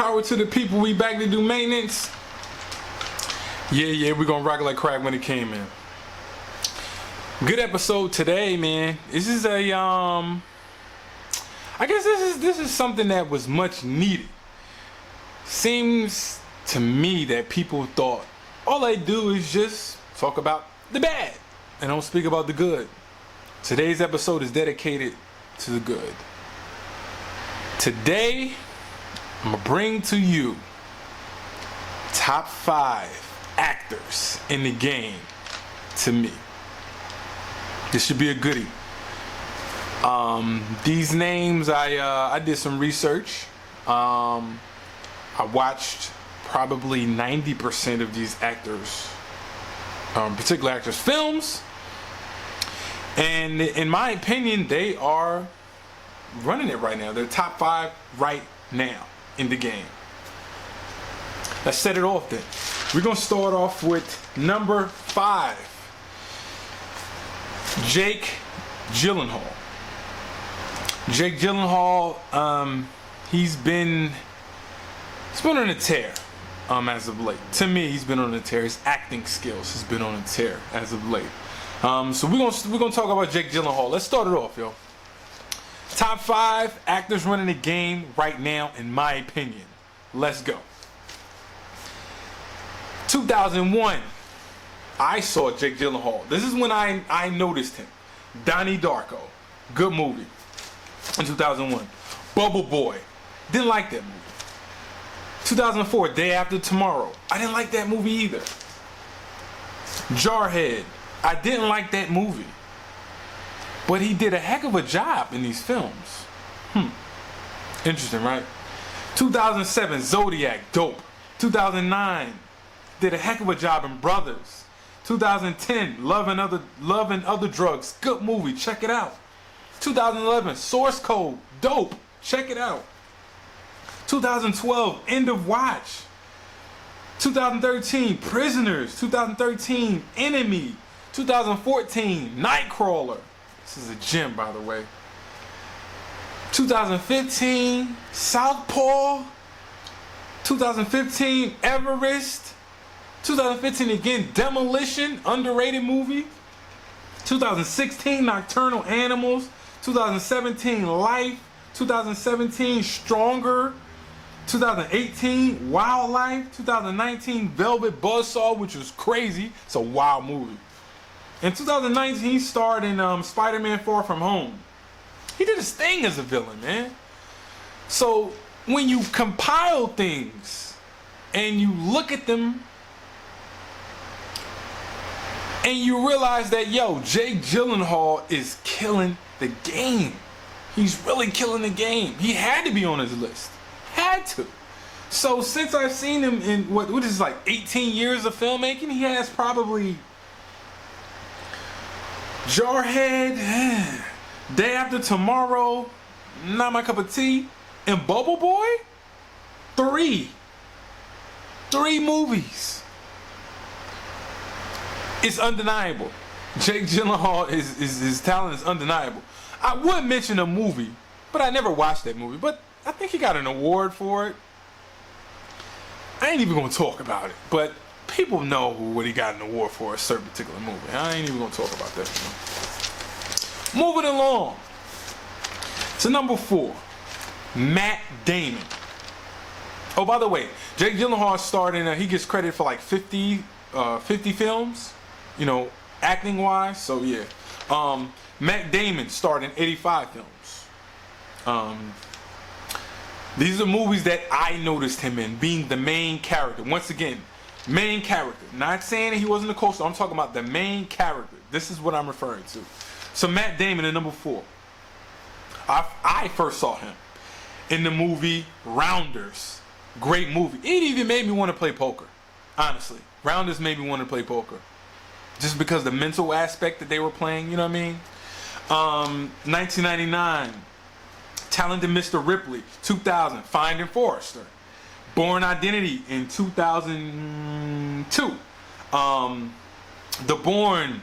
Power to the people. We back to do maintenance. Yeah, we're gonna rock like crack when it came in. Good episode today, man. This is a I guess this is something that was much needed. Seems to me that people thought all they do is just talk about the bad and don't speak about the good. Today's episode is dedicated to the good. Today, I'm gonna bring to you top 5 actors in the game to me. This should be a goodie. These names, I did some research. I watched probably 90% of these actors, particular actors' films, and in my opinion, they are running it right now. They're top 5 right now in the game. Let's set it off then. We're gonna start off with number 5, Jake Gyllenhaal. Jake Gyllenhaal, he's been on a tear as of late. To me, he's been on a tear. His acting skills has been on a tear as of late. So we're gonna talk about Jake Gyllenhaal. Let's start it off, yo. Top 5 actors running the game right now, in my opinion. Let's go. 2001, I saw Jake Gyllenhaal. This is when I noticed him. Donnie Darko, good movie. In 2001, Bubble Boy, didn't like that movie. 2004, Day After Tomorrow, I didn't like that movie either. Jarhead, I didn't like that movie. But he did a heck of a job in these films. Interesting, right? 2007, Zodiac, dope. 2009, did a heck of a job in Brothers. 2010, Love and Other Drugs, good movie, check it out. 2011, Source Code, dope, check it out. 2012, End of Watch. 2013, Prisoners. 2013, Enemy. 2014, Nightcrawler. This is a gem, by the way. 2015, Southpaw. 2015, Everest. 2015 again, Demolition, underrated movie. 2016, Nocturnal Animals. 2017, Life. 2017, Stronger. 2018, Wildlife. 2019, Velvet Buzzsaw, which was crazy. It's a wild movie. In 2019, he starred in Spider-Man Far From Home. He did his thing as a villain, man. So when you compile things and you look at them and you realize that, yo, Jake Gyllenhaal is killing the game. He's really killing the game. He had to be on his list. Had to. So since I've seen him in what is like 18 years of filmmaking, he has probably Jarhead, Day After Tomorrow, not my cup of tea, and Bubble Boy, 3 movies. It's undeniable. Jake Gyllenhaal his talent is undeniable. I would mention a movie, but I never watched that movie. But I think he got an award for it. I ain't even gonna talk about it, but people know what he got an award for, a certain particular movie. I ain't even gonna talk about that. Moving along to number 4, Matt Damon. Oh, by the way, Jake Gyllenhaal starred in, he gets credit for like 50 films, you know, acting wise. So yeah, Matt Damon starred in 85 films. These are movies that I noticed him in, being the main character. Once again, main character. Not saying that he wasn't a co-star. I'm talking about the main character. This is what I'm referring to. So Matt Damon in number 4. I first saw him in the movie Rounders. Great movie. It even made me want to play poker. Honestly, Rounders made me want to play poker, just because the mental aspect that they were playing. You know what I mean? 1999, Talented Mr. Ripley. 2000, Finding Forrester. Born Identity in 2002. The Bourne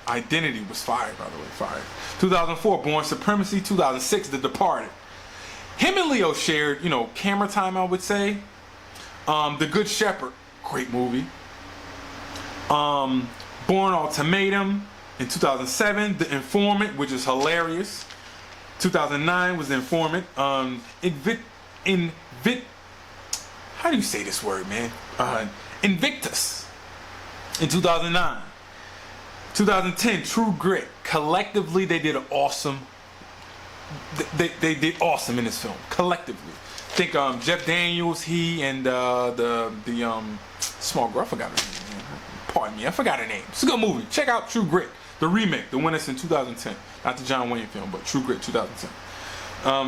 Identity was fired, by the way, fired. 2004, Bourne Supremacy. 2006, The Departed. Him and Leo shared, you know, camera time, I would say. The Good Shepherd, great movie. Born Ultimatum in 2007. The Informant, which is hilarious. 2009 was The Informant. How do you say this word, man? Invictus in 2009. 2010, True Grit. Collectively, they did awesome. They did awesome in this film. Collectively, I think Jeff Daniels, he and the small girl, I forgot her name. Pardon me, I forgot her name. It's a good movie. Check out True Grit, the remake, the one that's in 2010, not the John Wayne film, but True Grit 2010.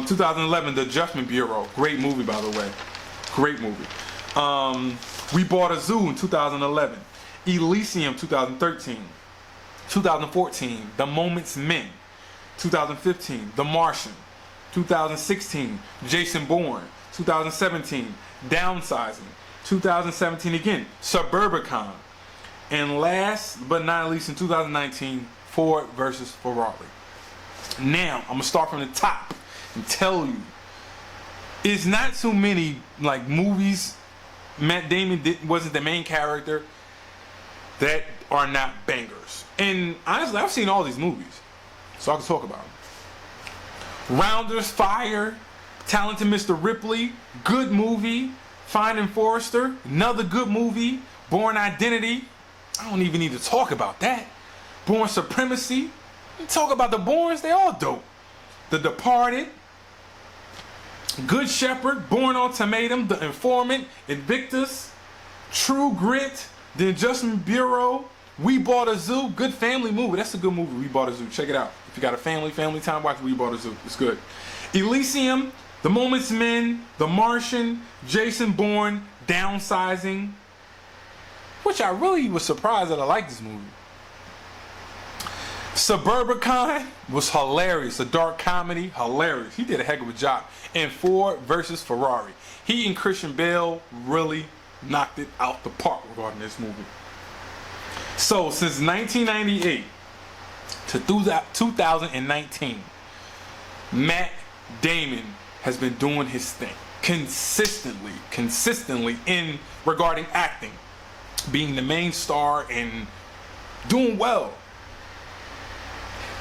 2011, The Adjustment Bureau, great movie by the way, great movie. We Bought a Zoo in 2011. Elysium 2013. 2014, The Moment's Men. 2015, The Martian. 2016, Jason Bourne. 2017, Downsizing. 2017 again, Suburbicon. And last but not least, in 2019, Ford versus Ferrari. Now, I'm gonna start from the top and tell you, it's not too many like movies. Matt Damon wasn't the main character that are not bangers. And honestly, I've seen all these movies, so I can talk about them. Rounders, Fire, Talented Mr. Ripley, good movie. Finding Forrester, another good movie. Born Identity, I don't even need to talk about that. Born Supremacy, you talk about the Bournes, they all dope. The Departed, Good Shepherd, Born Ultimatum, The Informant, Invictus, True Grit, The Adjustment Bureau, We Bought a Zoo, good family movie. That's a good movie, We Bought a Zoo. Check it out. If you got a family time, watch We Bought a Zoo. It's good. Elysium, The Moment's Men, The Martian, Jason Bourne, Downsizing, which I really was surprised that I liked this movie. Suburbicon was hilarious, a dark comedy, hilarious. He did a heck of a job. And Ford versus Ferrari. He and Christian Bale really knocked it out the park regarding this movie. So since 1998 to 2019, Matt Damon has been doing his thing consistently in regarding acting, being the main star and doing well.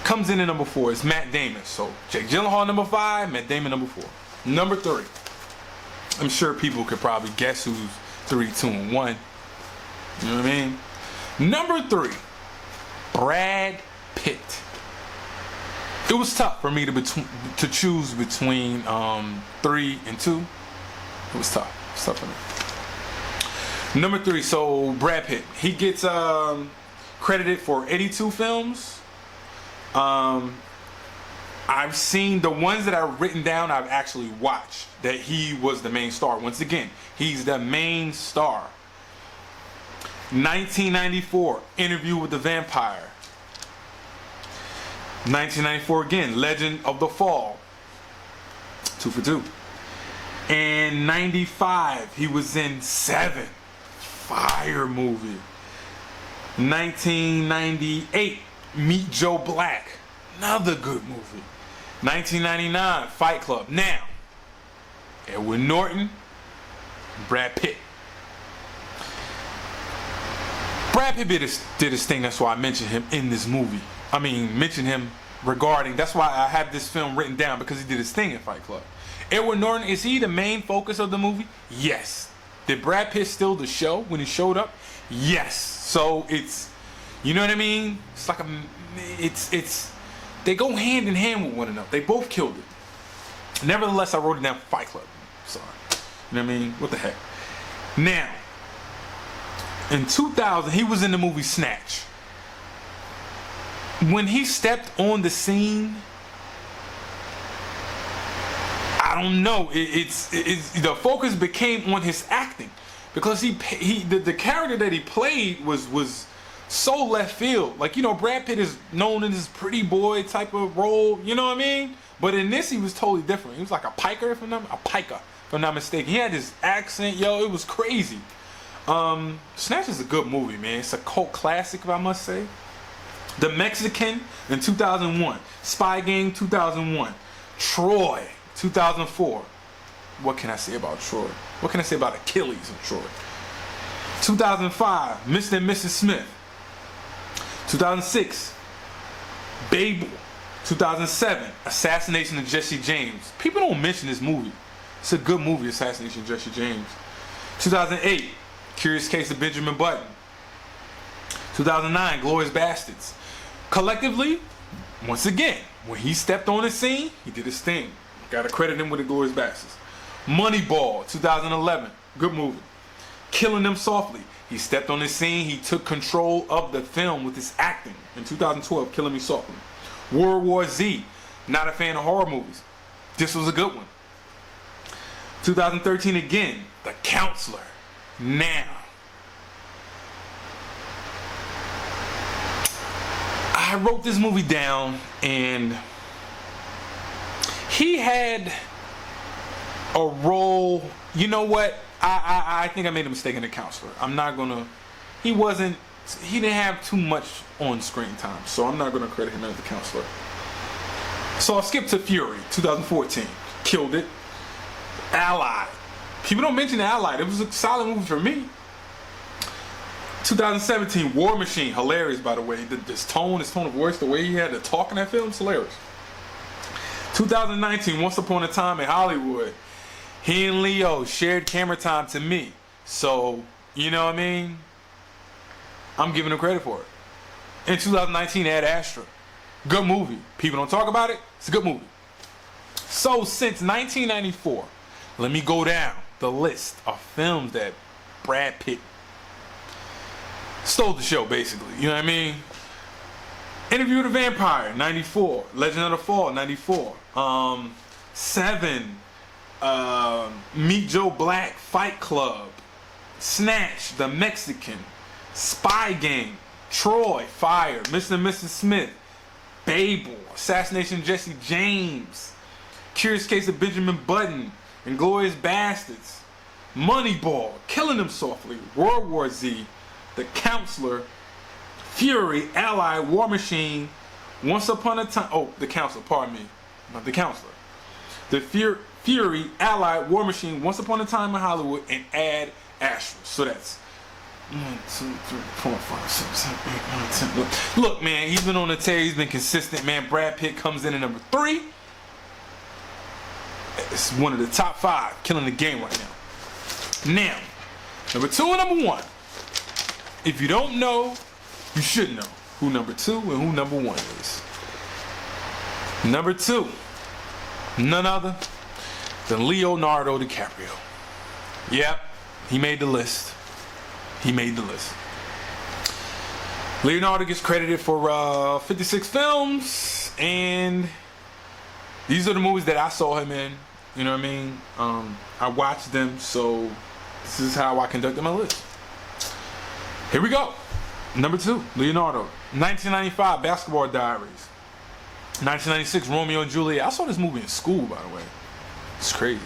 Comes in at number 4 is Matt Damon. So Jake Gyllenhaal number 5, Matt Damon number 4. Number 3. I'm sure people could probably guess who's 3, 2, and 1. You know what I mean? Number 3, Brad Pitt. It was tough for me to choose between 3 and 2. It was tough. It was tough for me. Number 3, so Brad Pitt. He gets credited for 82 films. I've seen the ones that I've written down, I've actually watched that he was the main star. Once again, he's the main star. 1994, Interview with the Vampire. 1994 again, Legend of the Fall. 2 for 2. And 95, he was in 7. Fire movie. 1998, Meet Joe Black. Another good movie. 1999, Fight Club. Now, Edward Norton, Brad Pitt. Brad Pitt did his thing, that's why I mentioned him in this movie. I mean, mention him regarding, that's why I have this film written down, because he did his thing in Fight Club. Edward Norton, is he the main focus of the movie? Yes. Did Brad Pitt steal the show when he showed up? Yes. So it's, you know what I mean? It's like they go hand in hand with one another. They both killed it. Nevertheless, I wrote it down for Fight Club. Sorry. You know what I mean? What the heck? Now, in 2000, he was in the movie Snatch. When he stepped on the scene, I don't know. It's the focus became on his acting, because the character that he played was so left field. Like, you know, Brad Pitt is known in this pretty boy type of role. You know what I mean? But in this, he was totally different. He was like a piker, if I'm not mistaken. He had this accent, yo. It was crazy. Snatch is a good movie, man. It's a cult classic, if I must say. The Mexican in 2001. Spy Game 2001. Troy 2004. What can I say about Troy? What can I say about Achilles in short? 2005, Mr. and Mrs. Smith. 2006, Babel. 2007, Assassination of Jesse James. People don't mention this movie. It's a good movie, Assassination of Jesse James. 2008, Curious Case of Benjamin Button. 2009, Glorious Bastards. Collectively, once again, when he stepped on the scene, he did his thing. Gotta credit him with the Glorious Bastards. Moneyball, 2011, good movie. Killing Them Softly. He stepped on the scene, he took control of the film with his acting. In 2012, Killing Me Softly. World War Z, not a fan of horror movies. This was a good one. 2013 again, The Counselor. Now, I wrote this movie down and he had a role. You know what? I think I made a mistake in The Counselor. I'm not gonna. He didn't have too much on screen time, so I'm not gonna credit him as The Counselor. So I'll skip to Fury, 2014. Killed it. Allied. People don't mention Allied. It was a solid movie for me. 2017, War Machine. Hilarious, by the way. His tone of voice, the way he had to talk in that film, is hilarious. 2019, Once Upon a Time in Hollywood. He and Leo shared camera time to me. So, you know what I mean? I'm giving him credit for it. In 2019, Ad Astra. Good movie. People don't talk about it. It's a good movie. So, since 1994, let me go down the list of films that Brad Pitt stole the show, basically. You know what I mean? Interview with the Vampire, 94. Legend of the Fall, 94. Seven. Meet Joe Black, Fight Club. Snatch, The Mexican. Spy Game, Troy, Fire, Mr. and Mrs. Smith, Babel, Assassination of Jesse James, Curious Case of Benjamin Button, Inglourious Bastards, Moneyball, Killing Them Softly, World War Z, The Counselor, Fury, Allied, War Machine, Once Upon a Time. Oh, The Counselor, pardon me. Not The Counselor. The Fury, Allied, War Machine, Once Upon a Time in Hollywood, and Ad Astra. So that's 1, 2, 3, 4, 5, 6, 7, 8, 9, 10. Look, man, he's been on the tear. He's been consistent, man. Brad Pitt comes in at number 3. It's one of the top 5 killing the game right now. Now, number 2 and number 1. If you don't know, you should know who number 2 and who number 1 is. Number 2, none other than Leonardo DiCaprio. Yep, he made the list. He made the list. Leonardo gets credited for 56 films, and these are the movies that I saw him in. You know what I mean? I watched them, so this is how I conducted my list. Here we go. Number 2, Leonardo. 1995, Basketball Diaries. 1996, Romeo and Juliet. I saw this movie in school, by the way. It's crazy.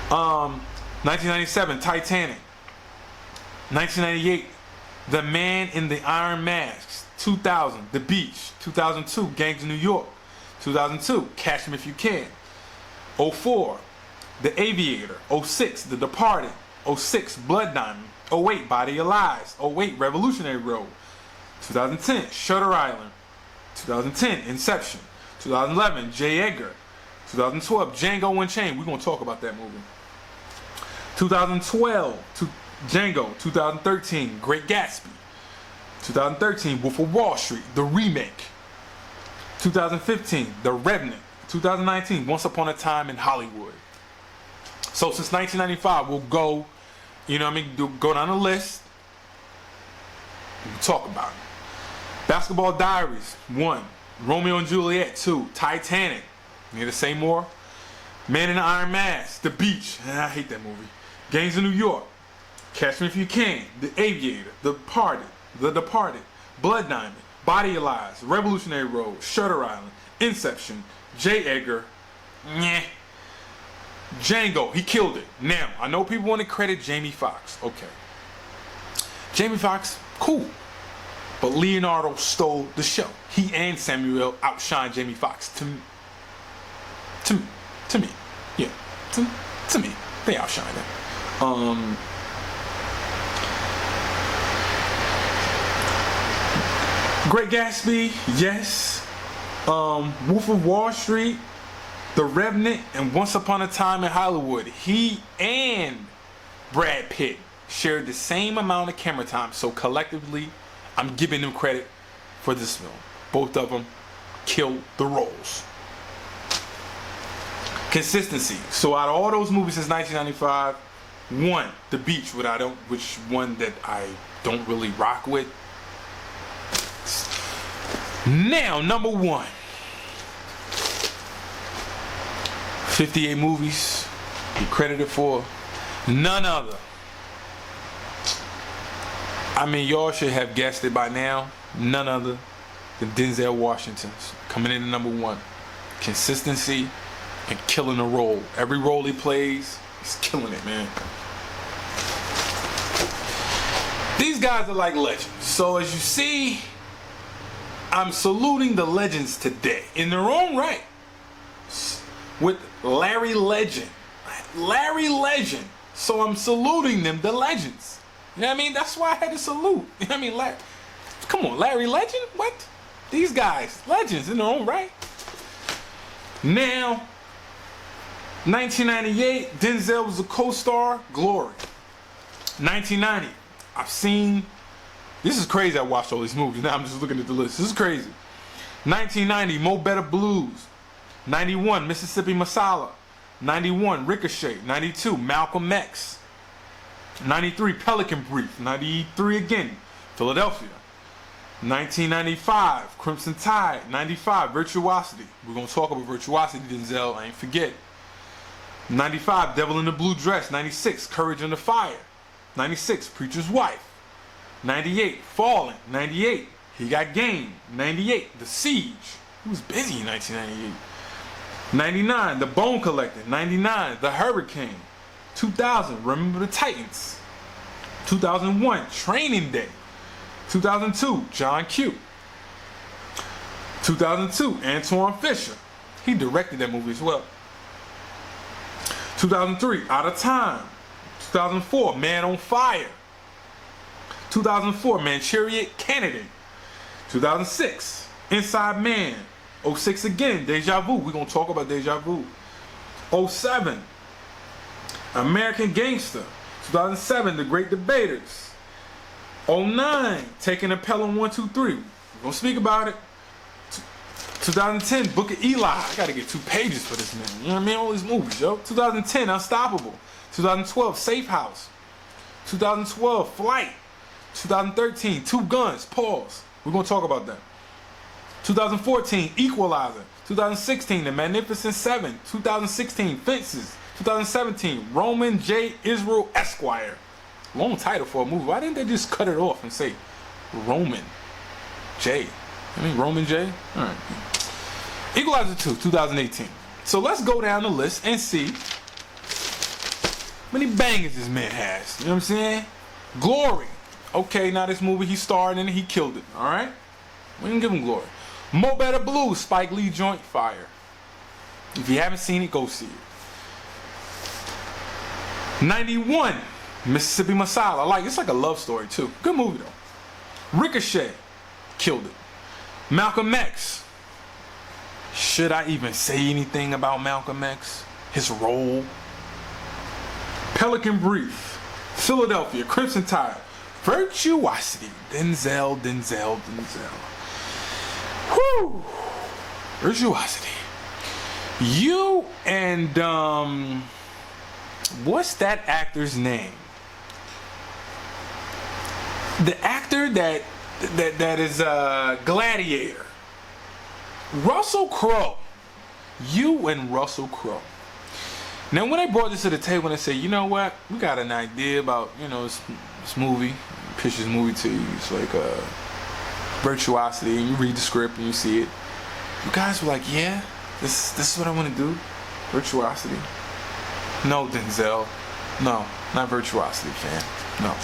1997, Titanic. 1998, The Man in the Iron Mask. 2000, The Beach. 2002, Gangs of New York. 2002, Catch Me If You Can. 04, The Aviator. 06, The Departed. 06, Blood Diamond. 08, Body of Lies. 08, Revolutionary Road. 2010, Shutter Island. 2010, Inception. 2011, J. Edgar. 2012, Django Unchained. We're going to talk about that movie. 2012, Django. 2013, Great Gatsby. 2013, Wolf of Wall Street, the remake. 2015, The Revenant. 2019, Once Upon a Time in Hollywood. So since 1995, we'll go, you know what I mean, go down the list. We'll talk about it. Basketball Diaries, 1. Romeo and Juliet, 2. Titanic. Need to say more? Man in the Iron Mask, The Beach. I hate that movie. Gangs of New York. Catch Me If You Can. The Aviator. The Departed. Blood Diamond. Body of Lies. Revolutionary Road. Shutter Island. Inception. J. Edgar. Nyeh. Django. He killed it. Now, I know people want to credit Jamie Foxx. Okay. Jamie Foxx, cool. But Leonardo stole the show. He and Samuel outshined Jamie Foxx to me. Yeah. To me. They outshined him. Great Gatsby, yes. Wolf of Wall Street, The Revenant, and Once Upon a Time in Hollywood. He and Brad Pitt shared the same amount of camera time, so collectively, I'm giving them credit for this film. Both of them killed the roles. Consistency. So out of all those movies since 1995, one, The Beach, which one that I don't really rock with. Now, number one. 58 movies he credited for. None other. I mean, y'all should have guessed it by now. None other than Denzel Washington's coming in at number one. Consistency and killing a role. Every role he plays, he's killing it, man. These guys are like legends. So as you see, I'm saluting the legends today in their own right. With Larry Legend. Larry Legend. So I'm saluting them, the legends. You know what I mean? That's why I had to salute. You know what I mean? Come on, Larry Legend? What? These guys, legends in their own right. Now, 1998, Denzel was a co-star, Glory. 1990, I've seen, this is crazy, I watched all these movies. Now I'm just looking at the list. This is crazy. 1990, Mo Better Blues. 91, Mississippi Masala. 91, Ricochet. 92, Malcolm X. 93, Pelican Brief. 93 again, Philadelphia. 1995, Crimson Tide. 95, Virtuosity. We're going to talk about Virtuosity, Denzel, I ain't forget. 95, Devil in the Blue Dress. 96, Courage Under Fire. 96, Preacher's Wife. 98, Fallen. 98, He Got Game. 98, The Siege. He was busy in 1998. 99, The Bone Collector. 99, The Hurricane. 2000, Remember the Titans. 2001, Training Day. 2002, John Q. 2002, Antoine Fisher. He directed that movie as well. 2003, Out of Time. 2004, Man on Fire. 2004, Manchurian Candidate. 2006, Inside Man. 06 again, Deja Vu. We're going to talk about Deja Vu. 07, American Gangster. 2007, The Great Debaters. 09, Taking a Pelham 1, 2, 3. We're going to speak about it. 2010, Book of Eli. I got to get 2 pages for this, man. You know what I mean? All these movies, yo. 2010, Unstoppable. 2012, Safe House. 2012, Flight. 2013, Two Guns. Pause. We're going to talk about that. 2014, Equalizer. 2016, The Magnificent Seven. 2016, Fences. 2017, Roman J. Israel Esquire. Long title for a movie. Why didn't they just cut it off and say Roman J? I mean Roman J? Alright. Equalizer 2, 2018. So let's go down the list and see how many bangers this man has. You know what I'm saying? Glory. Okay, now this movie he starred in it, he killed it. Alright? We can give him glory. Mo Better Blues, Spike Lee joint, fire. If you haven't seen it, go see it. 91, Mississippi Masala. It's like a love story too. Good movie though. Ricochet, killed it. Malcolm X. Should I even say anything about Malcolm X? His role. Pelican Brief. Philadelphia, Crimson Tide. Virtuosity. Denzel. Whew. Virtuosity. You and what's that actor's name? The actor that is Gladiator. Russell Crowe. You and Russell Crowe. Now when I brought this to the table and I said, you know what, we got an idea about, this movie, pitch this movie to you. It's like Virtuosity, and you read the script and you see it. You guys were like, yeah, this is what I want to do. Virtuosity. No, Denzel. No, not Virtuosity, fam. No.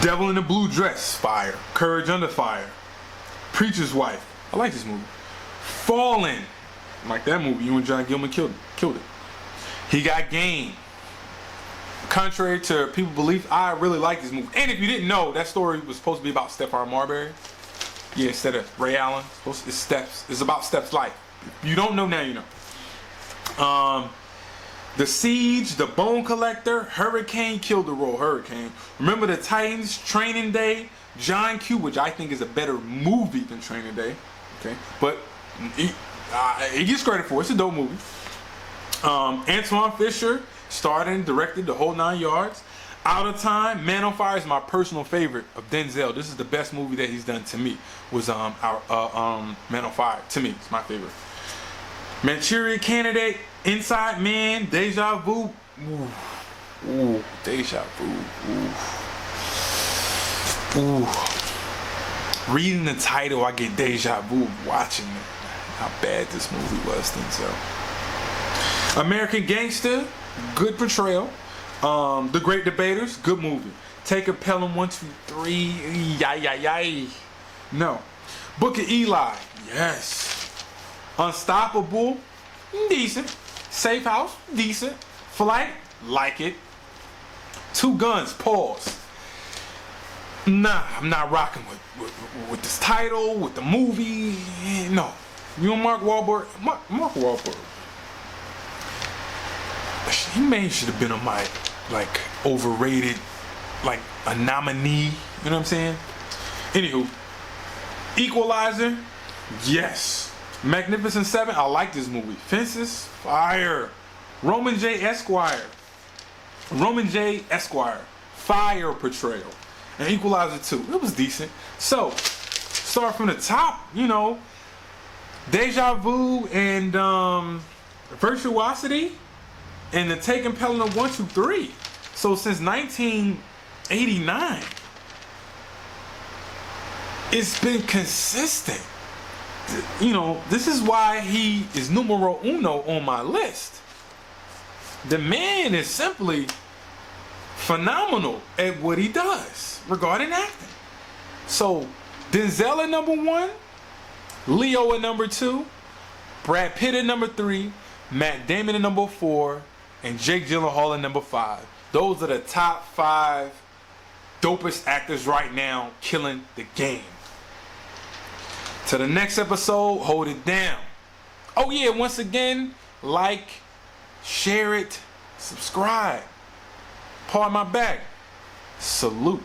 Devil in the Blue Dress, fire. Courage Under Fire. Preacher's Wife. I like this movie. Fallen. I like that movie. You and John Gilman killed it. He got game. Contrary to people's belief, I really like this movie. And if you didn't know, that story was supposed to be about Stephon Marbury. Yeah, instead of Ray Allen. It's about Steph's life. If you don't know now, you know. The Siege, The Bone Collector, Hurricane killed the role. Hurricane. Remember the Titans, Training Day, John Q, which I think is a better movie than Training Day. Okay, but it gets credit for it. It's a dope movie. Antoine Fisher starred and directed the whole 9 yards. Out of Time, Man on Fire is my personal favorite of Denzel. This is the best movie that he's done to me. Was Man on Fire. To me, it's my favorite. Manchurian Candidate, Inside Man, Deja Vu. Ooh, Deja Vu. Ooh. Reading the title, I get deja vu watching it. How bad this movie was, Denzel. American Gangster, good portrayal. The Great Debaters, good movie. Take a Pelham 1, 2, 3. Yay. No. Book of Eli, yes. Unstoppable, decent. Safe House, decent. Flight, like it. Two Guns, pause. Nah, I'm not rocking with this title, with the movie. No. You know Mark Wahlberg? Mark Wahlberg. He should have been on my, like, overrated, like, a nominee. You know what I'm saying? Anywho. Equalizer, yes. Magnificent Seven, I like this movie. Fences, fire. Roman J. Esquire, fire portrayal. And Equalizer 2, it was decent. So, start from the top, you know. Deja Vu and Virtuosity and the Taking Pelham 1, 2, 3. So since 1989, it's been consistent. You know, this is why he is numero uno on my list. The man is simply phenomenal at what he does regarding acting. So Denzel at number 1, Leo at number 2, Brad Pitt at number 3, Matt Damon at number 4, and Jake Gyllenhaal at number 5. Those are the top 5 dopest actors right now killing the game. To the next episode, hold it down. Oh yeah, once again, like, share it, subscribe. Part my back. Salute.